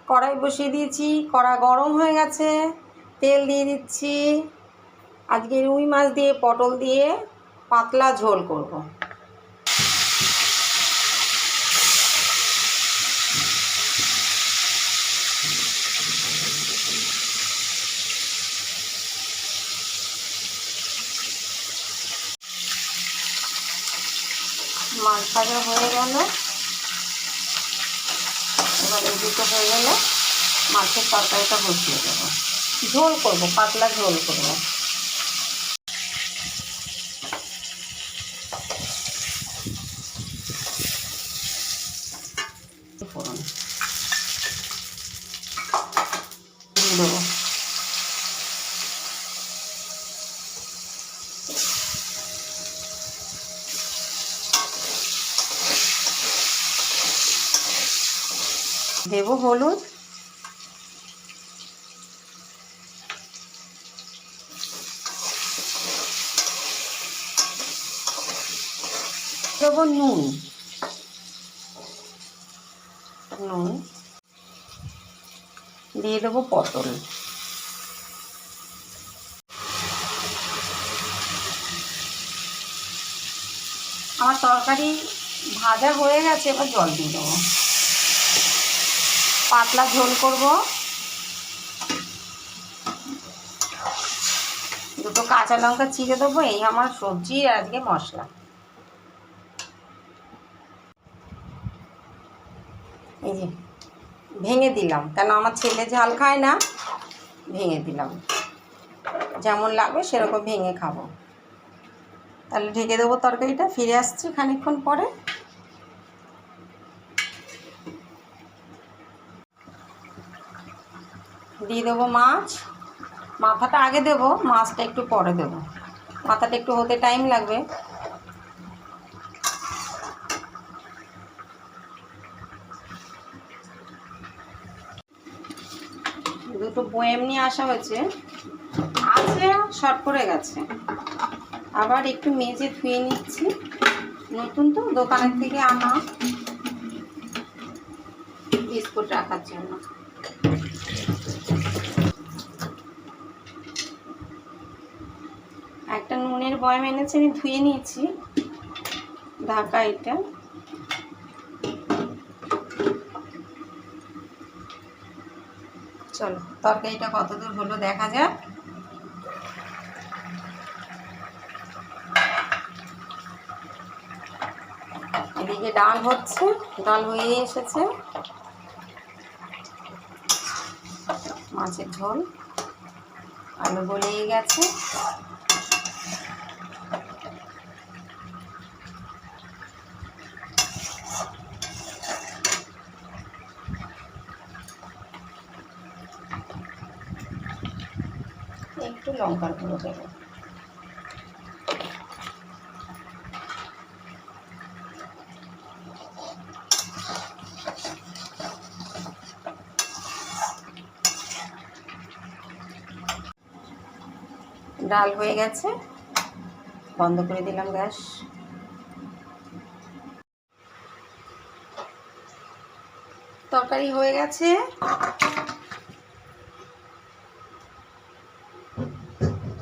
কড়াই বসিয়ে দিয়েছি, কড়া গরম হয়ে গেছে। তেল দিয়ে দিচ্ছি। আজকে রুই মাছ দিয়ে পটল দিয়ে পাতলা ঝোল করব। মাছ ভাজা হয়ে গেল, এবার এই দুটো হয়ে গেলে মাছের তরকারিটা বসিয়ে দেবো। ঝোল করব, পাতলা ঝোল করব। ফোড়ন দিয়ে দেবো। দেবো হলুদ, দেবো নুন, দিয়ে দেবো পটল। আমার তরকারি ভাজা হয়ে গেছে, এবার জল দিয়ে দেবো। পাতলা ঝোল করব। দুটো কাঁচা লঙ্কা চিড়ে দেবো। এই আমার সবজির আজকে মশলা। এই যে ভেঙে দিলাম, কেন আমার ছেলে ঝাল খায় না, ভেঙে দিলাম। যেমন লাগবে সেরকম ভেঙে খাবো। তাহলে ঢেকে দেবো তরকারিটা, ফিরে আসছি খানিকক্ষণ পরে। দিয়ে দেবো মাছ। মাথাটা আগে দেবো, মাছটা একটু পরে দেবো। মাথাটা একটু হতে টাইম লাগবে। দুটো বয়েম নিয়ে আসা হয়েছে, আছে শর্ট করে গেছে, আবার একটু মেজে ধুয়ে নিচ্ছি। নতুন তো, দোকানের থেকে আনা বিস্কুট রাখার জন্য। একটা নুনের বয়াম এনেছে, আমি ধুয়ে নিয়েছি, ঢাকা এটা। চলো তরকারিটা কতদূর হলো দেখা যাক। এদিকে ডাল হচ্ছে, ডাল হয়ে এসেছে। মাছের ঝোল, আলু গলেই গেছে। একটু লঙ্কার গুঁড়ো দেবো। ডাল হয়ে গেছে, বন্ধ করে দিলাম গ্যাস। তরকারি হয়ে গেছে,